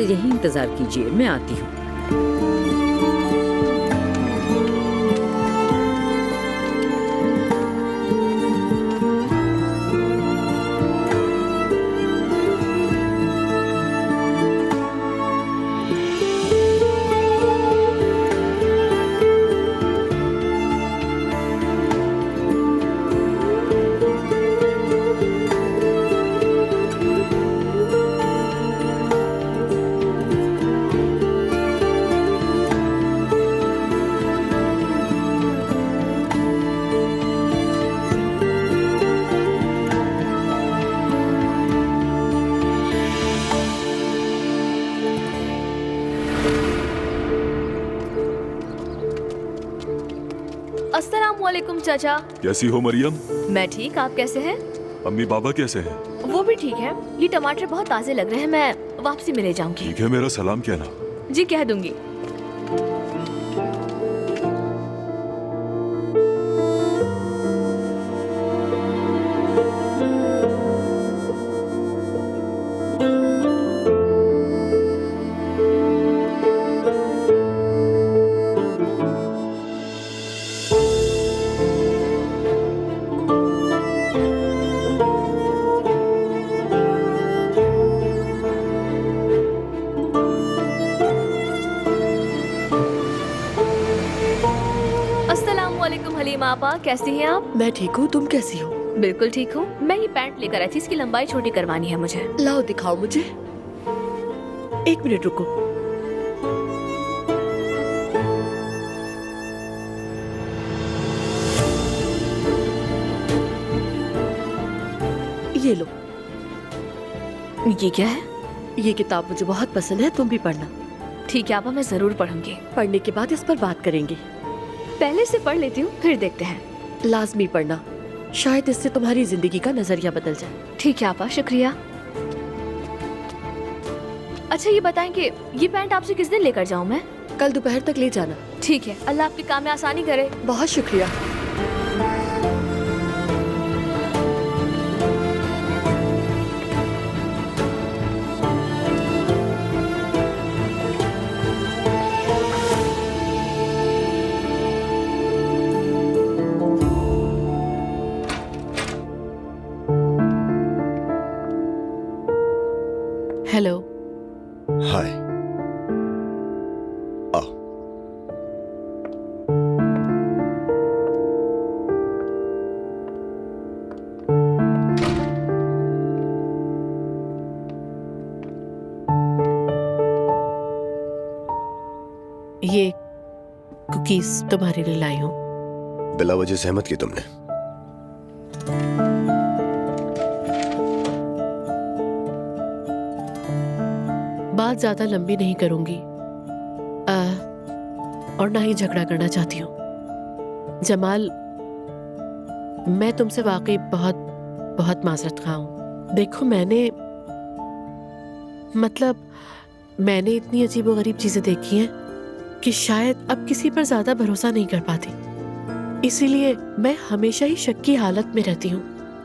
यहीं इंतजार कीजिए, मैं आती हूँ। अस्सलामुअलैकुम चाचा। कैसी हो मरियम? मैं ठीक, आप कैसे हैं? अम्मी बाबा कैसे हैं? वो भी ठीक है। ये टमाटर बहुत ताजे लग रहे हैं, मैं वापसी में ले जाऊंगी। ठीक है, मेरा सलाम कहना। जी कह दूंगी। अस्सलामुअलैकुम हलीमा आपा, कैसी हैं आप? मैं ठीक हूँ, तुम कैसी हो? बिल्कुल ठीक हूँ। मैं ये पैंट लेकर आई थी, इसकी लंबाई छोटी करवानी है मुझे। लाओ दिखाओ मुझे। एक मिनट रुको। ये लो। ये क्या है? ये किताब मुझे बहुत पसंद है, तुम भी पढ़ना। ठीक है आपा, मैं जरूर पढ़ूंगी। पढ़ने के बाद इस पर बात करेंगे। पहले से पढ़ लेती हूँ, फिर देखते हैं। लाजमी पढ़ना, शायद इससे तुम्हारी जिंदगी का नजरिया बदल जाए। ठीक है आपा, शुक्रिया। अच्छा ये बताएं कि ये पैंट आपसे किस दिन लेकर जाऊँ मैं? कल दोपहर तक ले जाना। ठीक है, अल्लाह आपके काम में आसानी करे। बहुत शुक्रिया। हेलो। हाय। आओ। ये कुकीज तुम्हारे लिए लाई हूँ। बिला वजह सहमत की तुमने। बात ज्यादा लंबी नहीं करूंगी और ना ही झगड़ा करना चाहती हूँ। जमाल, मैं तुमसे वाकई बहुत बहुत माजरत खा हूँ। देखो मैंने इतनी अजीब व गरीब चीजें देखी हैं कि शायद अब किसी पर ज्यादा भरोसा नहीं कर पाती। इसीलिए मैं हमेशा ही शक की हालत में रहती हूँ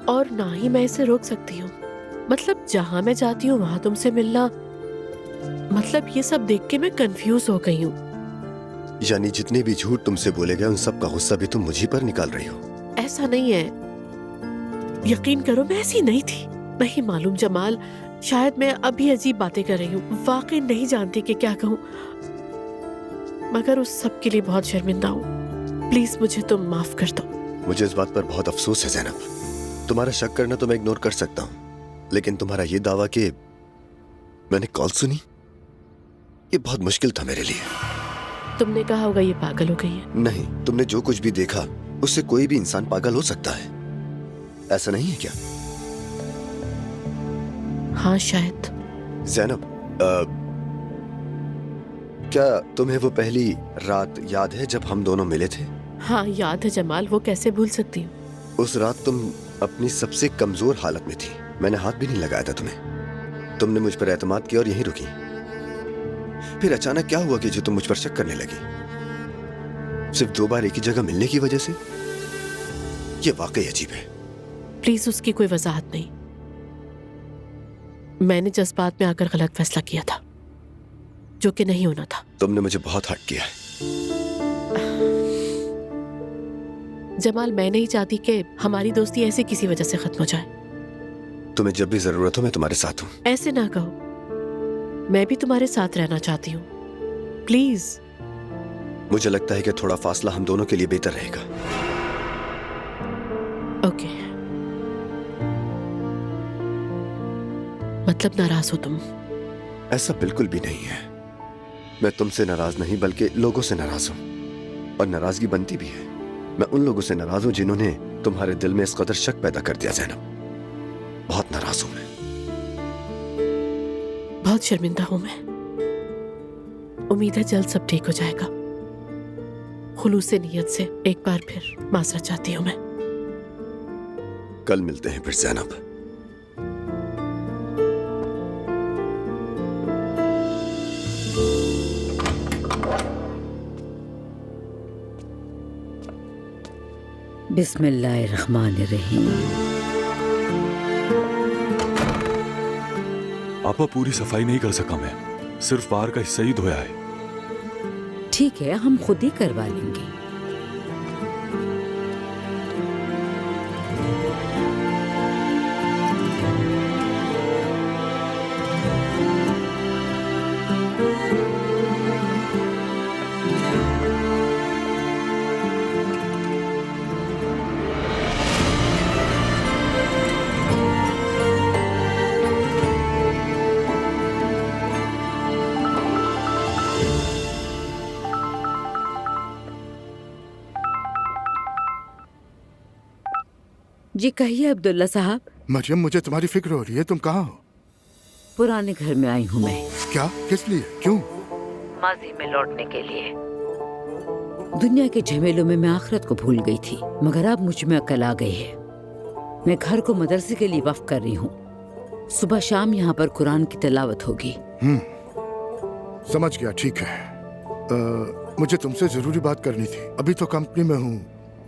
और ना ही मैं इसे रोक सकती हूँ। मतलब जहां मैं जाती हूँ वहां तुमसे मिलना, मतलब ये सब देख के मैं कंफ्यूज हो गई हूँ। यानी जितने भी झूठ तुमसे बोले गए उन सब का गुस्सा भी तुम मुझी पर निकाल रही हो? ऐसा नहीं है, यकीन करो मैं ऐसी नहीं थी। नहीं मालूम जमाल, शायद मैं अभी अजीब बातें कर रही हूँ, वाकई नहीं जानती कि क्या कहूँ, मगर उस सब के लिए बहुत शर्मिंदा हूँ। प्लीज मुझे तुम माफ कर दो। मुझे इस बात पर बहुत अफसोस है जैनब। तुम्हारा शक करना तो मैं इग्नोर कर सकता हूँ, लेकिन तुम्हारा ये दावा कि मैंने कॉल सुनी, ये बहुत मुश्किल था मेरे लिए। तुमने कहा होगा ये पागल हो गई है। नहीं, तुमने जो कुछ भी देखा उससे कोई भी इंसान पागल हो सकता है, ऐसा नहीं है क्या? हाँ शायद। जैनब, क्या तुम्हें वो पहली रात याद है जब हम दोनों मिले थे? हाँ याद है जमाल, वो कैसे भूल सकती हूँ। उस रात तुम अपनी सबसे कमजोर हालत में थी, मैंने हाथ भी नहीं लगाया था तुम्हें। तुमने मुझ पर एतमाद किया और यहीं रुकी। फिर अचानक क्या हुआ कि जो तुम मुझ पर शक करने लगी? सिर्फ 2 बार एक ही जगह मिलने की वजह से? ये वाकई अजीब है। प्लीज उसकी कोई वजाहत नहीं। मैंने जज्बात में आकर गलत फैसला किया था। जो कि नहीं होना था। तुमने मुझे बहुत हर्ट किया है। जमाल, मैं नहीं चाहती कि हमारी दोस्ती ऐसे किसी वजह से खत्म हो जाए। तुम्हें जब भी जरूरत हो मैं तुम्हारे साथ हूँ। ऐसे ना कहो, मैं भी तुम्हारे साथ रहना चाहती हूँ, प्लीज। मुझे लगता है कि थोड़ा फासला हम दोनों के लिए बेहतर रहेगा। ओके। मतलब नाराज हो तुम? ऐसा बिल्कुल भी नहीं है। मैं तुमसे नाराज नहीं बल्कि लोगों से नाराज हूँ, और नाराजगी बनती भी है। मैं उन लोगों से नाराज हूँ जिन्होंने तुम्हारे दिल में इस कदर शक पैदा कर दिया। ज़ैनब, बहुत नाराज हूँ मैं। बहुत शर्मिंदा हूं मैं। उम्मीद है जल्द सब ठीक हो जाएगा। खुलूस नीयत से एक बार फिर माजरत चाहती हूं मैं। कल मिलते हैं फिर ज़ैनब। बिस्मिल्लाहिर्रहमानिर्रहीम। आपा पूरी सफाई नहीं कर सका मैं, सिर्फ बाहर का हिस्सा ही धोया है। ठीक है, हम खुद ही करवा लेंगे। जी कहिए अब्दुल्ला साहब। मरियम, मुझे तुम्हारी फिक्र हो रही है। तुम कहाँ हो? पुराने घर में आई हूँ मैं। क्या? किस लिए? क्यों? माजी में लौटने के लिए। दुनिया के झमेलों में मैं आखिरत को भूल गई थी, मगर अब मुझ में अकल आ गई है। मैं घर को मदरसे के लिए वक्फ कर रही हूँ। सुबह शाम यहाँ पर कुरान की तिलावत होगी। समझ गया, ठीक है। मुझे तुमसे जरूरी बात करनी थी। अभी तो कंपनी में हूँ,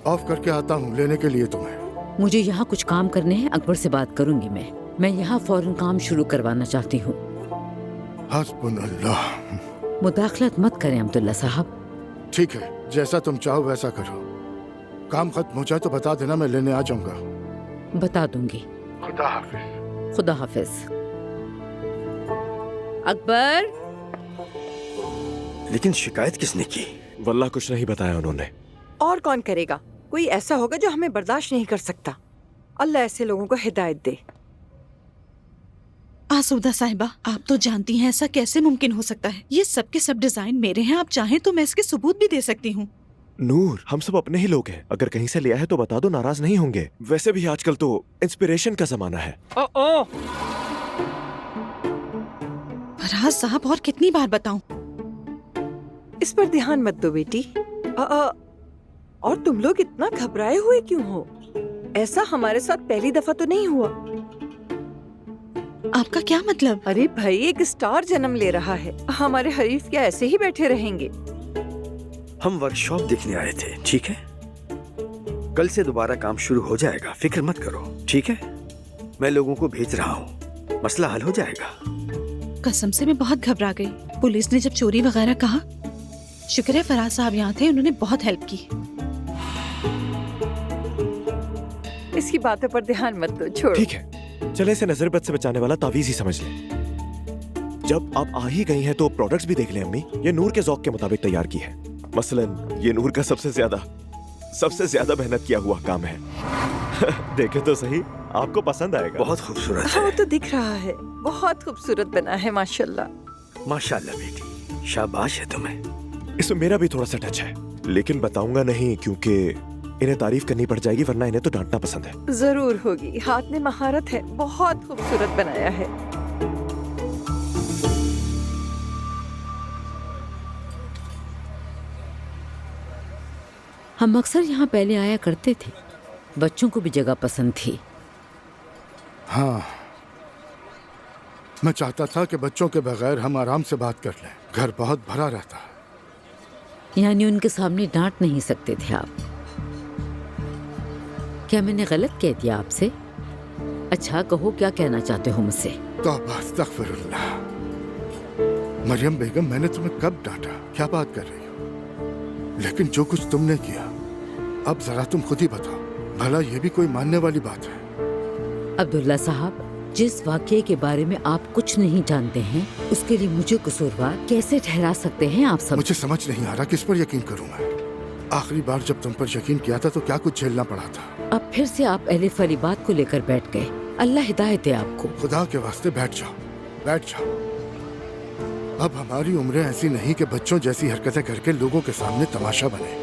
ऑफ करके आता हूँ लेने के लिए तुम्हें। मुझे यहाँ कुछ काम करने हैं, अकबर से बात करूंगी मैं यहाँ फौरन काम शुरू करवाना चाहती हूँ। हस्बुनल्लाह। मुदाखलत मत करें अब्दुल्ला साहब। ठीक है, जैसा तुम चाहो वैसा करो। काम खत्म हो जाए तो बता देना, मैं लेने आ जाऊंगा। बता दूंगी। खुदा हाफिज। खुदा हाफिज। अकबर। लेकिन शिकायत किसने की? वल्लाह कुछ नहीं बताया उन्होंने। और कौन करेगा? कोई ऐसा होगा जो हमें बर्दाश्त नहीं कर सकता। अल्लाह ऐसे लोगों को हिदायत दे। आसूदा साहिबा, आप तो जानती हैं ऐसा कैसे मुमकिन हो सकता है। ये सब के सब डिजाइन मेरे हैं। आप चाहें तो मैं इसके सबूत भी दे सकती हूँ। नूर, हम सब अपने ही लोग हैं। अगर कहीं से लिया है तो बता दो, नाराज नहीं होंगे। वैसे भी आजकल तो इंस्पिरेशन का जमाना है। फराज साहब, और कितनी बार बताऊं? इस पर ध्यान मत दो बेटी। और तुम लोग इतना घबराए हुए क्यों हो? ऐसा हमारे साथ पहली दफा तो नहीं हुआ। आपका क्या मतलब? अरे भाई, एक स्टार जन्म ले रहा है। हमारे हरीफ क्या ऐसे ही बैठे रहेंगे? हम वर्कशॉप देखने आए थे, ठीक है? कल से दोबारा काम शुरू हो जाएगा, फिक्र मत करो, ठीक है? मैं लोगों को भेज रहा हूँ, मसला हल हो जाएगा। कसम से मैं बहुत घबरा गई। पुलिस ने जब चोरी वगैरह कहा, शुक्र है फराज साहब यहाँ थे, उन्होंने बहुत हेल्प की। इसकी बातों पर ध्यान मत दो, छोड़ो। ठीक है, चले से नजर बद से बचाने वाला तावीज ही समझ लें। जब आप आ ही गई हैं तो प्रोडक्ट्स भी देख लें अम्मी। ये नूर के ज़ौक़ के मुताबिक तैयार की है। मसलन ये नूर का सबसे ज्यादा मेहनत किया हुआ काम है। देखे तो सही, आपको पसंद आएगा। बहुत खूबसूरत हाँ, है। वो तो दिख रहा है, बहुत खूबसूरत बना है, माशाल्लाह। माशाल्लाह बेटी, शाबाश है तुम्हें। इसमें मेरा भी थोड़ा सा टच है, लेकिन बताऊंगा नहीं क्योंकि इन्हें तारीफ करनी पड़ जाएगी, वरना इन्हें तो डांटना पसंद है। जरूर होगी, हाथ में महारत है, बहुत खूबसूरत बनाया है। हम अक्सर यहाँ पहले आया करते थे। बच्चों को भी जगह पसंद थी। हाँ, मैं चाहता था कि बच्चों के बगैर हम आराम से बात कर लें। घर बहुत भरा रहता है। यानी उनके सामने डांट नहीं सकते थे आप? क्या मैंने गलत कह दिया आपसे? अच्छा कहो, क्या कहना चाहते हो मुझसे? तौबा, अस्तगफिरुल्लाह। मरियम बेगम, मैंने तुम्हें कब डांटा? क्या बात कर रही हो? लेकिन जो कुछ तुमने किया, अब जरा तुम खुद ही बताओ, भला ये भी कोई मानने वाली बात है? अब्दुल्ला साहब, जिस वाक़ये के बारे में आप कुछ नहीं जानते हैं, उसके लिए मुझे कसूरवार कैसे ठहरा सकते हैं आप सब? मुझे समझ नहीं आ रहा किस पर यकीन करूं मैं। आखिरी बार जब तुम पर यकीन किया था तो क्या कुछ झेलना पड़ा था। अब फिर से आप अलिफ वाली बात को लेकर बैठ गए। अल्लाह हिदायत है आपको। खुदा के वास्ते बैठ जाओ, बैठ जाओ। अब हमारी उम्रें ऐसी नहीं कि बच्चों जैसी हरकतें करके लोगों के सामने तमाशा बने।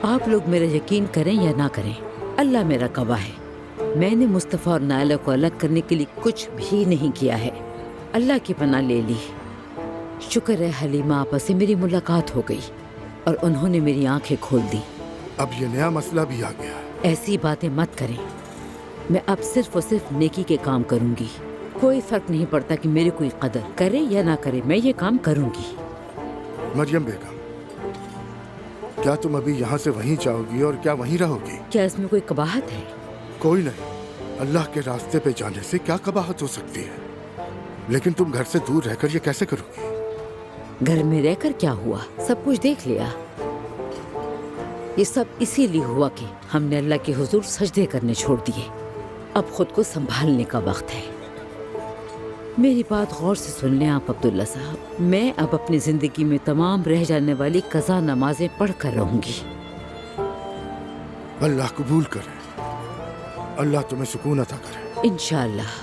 आप लोग मेरा यकीन करें या ना करें, अल्लाह मेरा गवाह है, मैंने मुस्तफ़ा और नायला को अलग करने के लिए कुछ भी नहीं किया है। अल्लाह की पनाह ले ली। शुक्र है हलीमा आपा से मेरी मुलाकात हो गई और उन्होंने मेरी आंखें खोल दी। अब ये नया मसला भी आ गया है। ऐसी बातें मत करें। मैं अब सिर्फ और सिर्फ नेकी के काम करूंगी। कोई फर्क नहीं पड़ता कि मेरी कोई कदर करे या ना करे, मैं ये काम करूंगी। मरियम बेगम, क्या तुम अभी यहाँ से वहीं जाओगी और क्या वहीं रहोगी? क्या इसमें कोई कबाहत है? कोई नहीं। अल्लाह के रास्ते पे जाने से क्या कबाहत हो सकती है? लेकिन तुम घर से दूर रहकर ये कैसे करोगी? घर में रहकर क्या हुआ, सब कुछ देख लिया। ये सब इसीलिए हुआ कि हमने अल्लाह के हुजूर सजदे करने छोड़ दिए। अब खुद को संभालने का वक्त है। मेरी बात गौर से सुन लें आप अब्दुल्ला साहब। मैं अब अपनी जिंदगी में तमाम रह जाने वाली कज़ा नमाजें पढ़ कर रहूंगी। अल्लाह कबूल करे, अल्लाह तुम्हें सुकून अता करे। इंशाअल्लाह।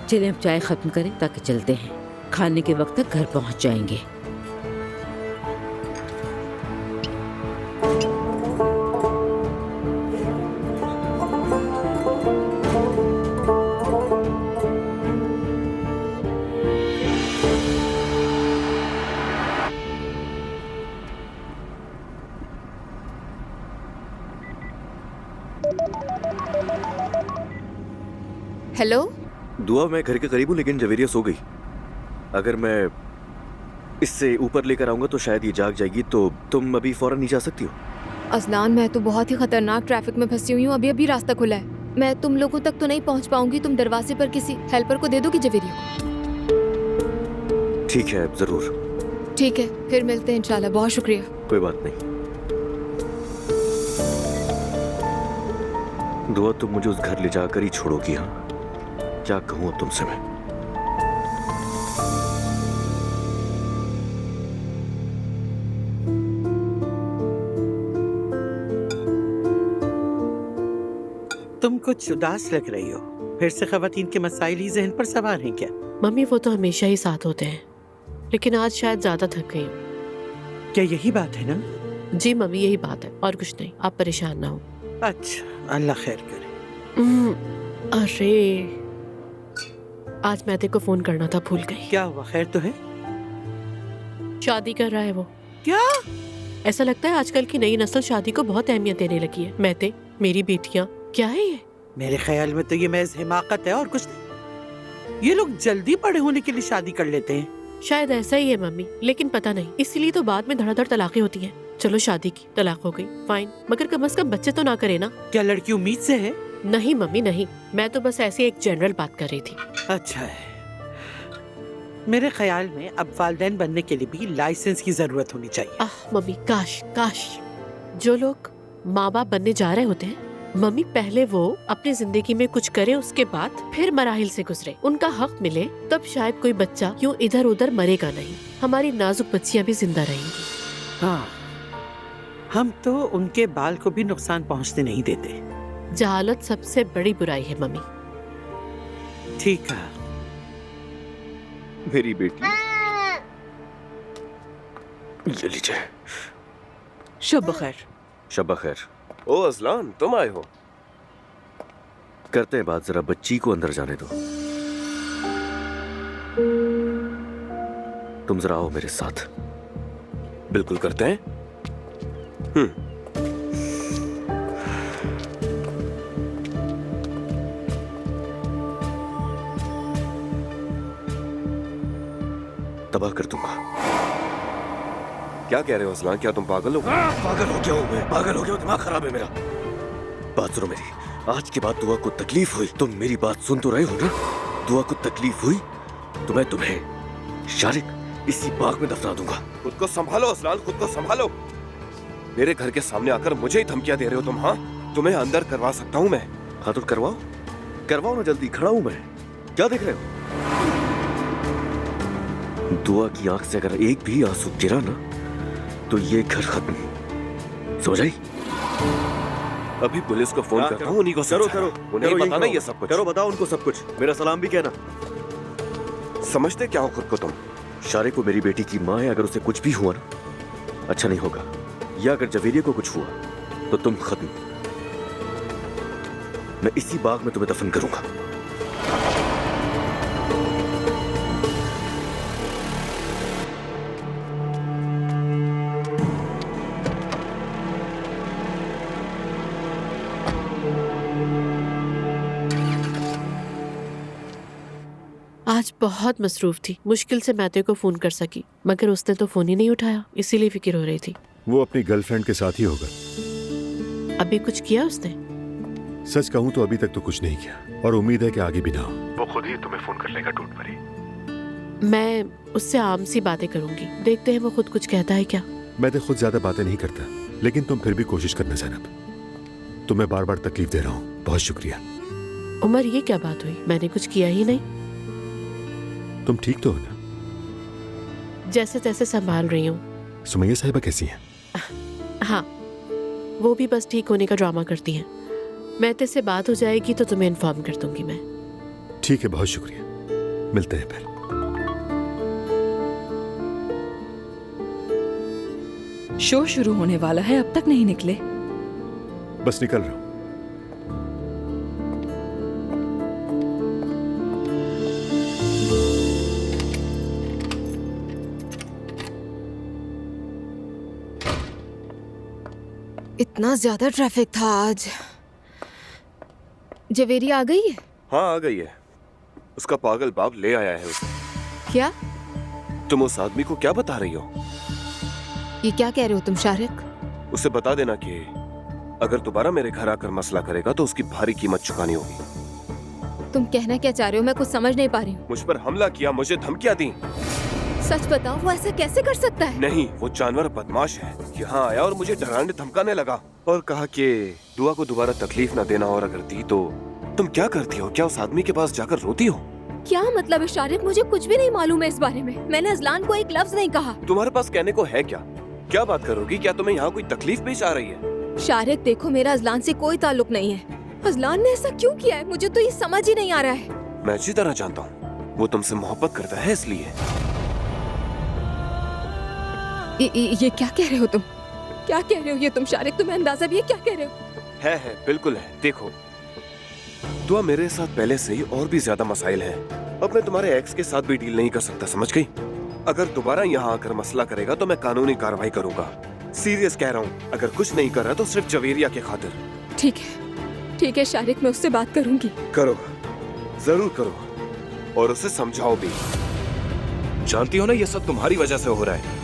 चलें अब चाय खत्म करें ताकि चलते हैं। खाने के वक्त तक घर पहुंच जाएंगे। हेलो। दुआ, मैं घर के करीब हूँ लेकिन जवेरिया सो गई। अगर मैं इससे ऊपर लेकर आऊंगा तो शायद ये जाग जाएगी, तो तुम अभी फौरन नीचे आ सकती हो? अजलान, मैं तो बहुत ही खतरनाक ट्रैफिक में फंसी हुई हूँ। अभी अभी रास्ता खुला है। मैं तुम लोगों तक तो नहीं पहुँच पाऊंगी। तुम दरवाजे पर किसी हेल्पर को दे दोगी जवेरिया को? ठीक है, जरूर। ठीक है, फिर मिलते हैं इंशाल्लाह। बहुत शुक्रिया। कोई बात नहीं। दुआ, तुम मुझे उस घर ले जाकर ही छोड़ोगी? हाँ, क्या कहूँ अब तुमसे मैं? तुम कुछ उदास लग रही हो। फिर से खवातीन के मसाइल ही जहन पर सवार हैं क्या? मम्मी, वो तो हमेशा ही साथ होते हैं, लेकिन आज शायद ज्यादा थक गई हूँ। क्या यही बात है ना? जी मम्मी, यही बात है और कुछ नहीं। आप परेशान ना हो। अच्छा, अल्लाह खैर करे। अरे, आज मैं तेरे को फोन करना था, भूल गई। क्या हुआ? खैर तो है? शादी कर रहा है वो। क्या? ऐसा लगता है आजकल की नई नस्ल शादी को बहुत अहमियत देने लगी है। मैं मेरी बेटियां, क्या है ये? मेरे ख्याल में तो ये महज हिमाकत है और कुछ नहीं। ये लोग जल्दी बड़े होने के लिए शादी कर लेते हैं। शायद ऐसा ही है मम्मी, लेकिन पता नहीं, इसीलिए तो बाद में धड़ाधड़ तलाकें होती हैं। चलो शादी की, तलाक हो गई, फाइन, मगर कम से कम बच्चे तो ना करे ना। क्या लड़की उम्मीद से है? नहीं मम्मी नहीं, मैं तो बस ऐसी एक जनरल बात कर रही थी। अच्छा है। मेरे ख्याल में अब वालिदैन बनने के लिए भी लाइसेंस की जरूरत होनी चाहिए। मम्मी, काश काश जो लोग माँ बाप बनने जा रहे होते हैं मम्मी, पहले वो अपनी जिंदगी में कुछ करे, उसके बाद फिर मराहिल से गुजरे, उनका हक मिले, तब शायद कोई बच्चा यूं इधर उधर मरेगा नहीं। हमारी नाजुक बच्चियां भी जिंदा रहेंगी। हाँ, हम तो उनके बाल को भी नुकसान पहुंचने नहीं देते। जहालत सबसे बड़ी बुराई है मम्मी। ठीक है मेरी बेटी, ये लीजिए। शब खैर। शब खैर। ओ असलान, तुम आए हो? करते हैं बात, जरा बच्ची को अंदर जाने दो। तुम जरा आओ मेरे साथ। बिल्कुल करते हैं। तबाह कर दूंगा। क्या कह रहे हो असलान? क्या तुम पागल हो? पागल हो गया हूं मैं, पागल हो गया हूं, दिमाग खराब है मेरा। बात सुनो मेरी, आज के बाद दुआ को तकलीफ हुई, तुम मेरी बात सुन तो रहे हो ना? दुआ को तकलीफ हुई तो मैं तुम्हें शारिक इसी बाग में दफना दूंगा। खुद को संभालो असलान, खुद को संभालो। मेरे घर के सामने आकर मुझे ही धमकियां दे रहे हो तुम? हाँ, तुम्हें अंदर करवा सकता हूँ मैं। हाँ तो करवाओ, करवाओ ना, जल्दी खड़ा हूं मैं। क्या देख रहे हो? दुआ की आंख से अगर एक भी आंसू गिरा ना तो ये घर खत्म, समझ आई? अभी पुलिस को फोन करता हूँ, उन्हीं को करो उन्हें बताना ये सब कुछ। करो, बताओ उनको सब कुछ, मेरा सलाम भी कहना। समझते क्या हो खुद को तुम? शारिक को मेरी बेटी की माँ है, अगर उसे कुछ भी हुआ ना अच्छा नहीं होगा, या अगर जवेरिया को कुछ हुआ तो तुम खत्म। मैं इसी बाग में तुम्हें दफन करूंगा। आज बहुत मसरूफ थी, मुश्किल से मैथ्यू को फोन कर सकी, मगर उसने तो फोन ही नहीं उठाया, इसीलिए फिक्र हो रही थी। वो अपनी गर्लफ्रेंड के साथ ही होगा। अभी कुछ किया उसने? सच कहूँ तो अभी तक तो कुछ नहीं किया, और उम्मीद है कि आगे भी ना हो। वो खुद ही तुम्हें फोन कर लेगा टूट पड़ी। मैं उससे आम सी बातें करूंगी, देखते हैं वो खुद कुछ कहता है क्या। मैं तो खुद ज्यादा बातें नहीं करता, लेकिन तुम फिर भी कोशिश करना ज़ैनब। तुम्हें बार बार तकलीफ दे रहा हूँ, बहुत शुक्रिया। उमर, ये क्या बात हुई? मैंने कुछ किया ही नहीं। तुम ठीक तो हो ना? जैसे तैसे संभाल रही हूँ। सुमैया साहिबा कैसी हैं? हाँ, वो भी बस ठीक होने का ड्रामा करती हैं। मैथ्यू से बात हो जाएगी तो तुम्हें इन्फॉर्म कर दूंगी मैं। ठीक है, बहुत शुक्रिया, मिलते हैं फिर। शो शुरू होने वाला है, अब तक नहीं निकले। बस निकल रहा हूँ। इतना ज्यादा ट्रैफिक था आज। जवेरिया आ गई है? हाँ, आ गई है। उसका पागल बाप ले आया है उसे। क्या? तुम उस आदमी को क्या बता रही हो? ये क्या कह रहे हो तुम शारिक? उसे बता देना कि अगर दोबारा मेरे घर आकर मसला करेगा तो उसकी भारी कीमत चुकानी होगी। तुम कहना क्या चाह रहे हो? मैं कुछ समझ नहीं पा रही हूँ। मुझ पर हमला किया, मुझे धमकियां दी। सच बताओ, वो ऐसा कैसे कर सकता है? नहीं, वो जानवर बदमाश है। यहाँ आया और मुझे डराने धमकाने लगा और कहा कि दुआ को दोबारा तकलीफ ना देना, और अगर दी तो तुम क्या करती हो? क्या उस आदमी के पास जाकर रोती हो? क्या मतलब है शारिक? मुझे कुछ भी नहीं मालूम है इस बारे में। मैंने अजलान को एक लफ्ज नहीं कहा। तुम्हारे पास कहने को है क्या? क्या बात करोगी? क्या तुम्हें यहाँ कोई तकलीफ पेश आ रही है? शारिक देखो, मेरा अजलान से कोई ताल्लुक नहीं है। अजलान ने ऐसा क्यों किया है? मुझे तो ये समझ ही नहीं आ रहा है। मैं अच्छी तरह जानता हूँ, वो तुमसे मोहब्बत करता है इसलिए। ये क्या कह रहे हो तुम? क्या कह रहे हो ये तुम शारिक? तुम्हें अंदाजा भी है क्या कह रहे हो? है, बिल्कुल है। देखो, दुआ मेरे साथ पहले से ही और भी ज्यादा मसाइल है। अब मैं तुम्हारे एक्स के साथ भी डील नहीं कर सकता, समझ गई? अगर दोबारा यहाँ आकर मसला करेगा तो मैं कानूनी कार्रवाई करूंगा। सीरियस कह रहा हूँ, अगर कुछ नहीं कर रहा तो सिर्फ जवेरिया के खातिर। ठीक है शारिक, मैं उससे बात करूंगी। करो, जरूर करो, और उसे समझाओ भी। जानती हो ना, ये सब तुम्हारी वजह से हो रहा है।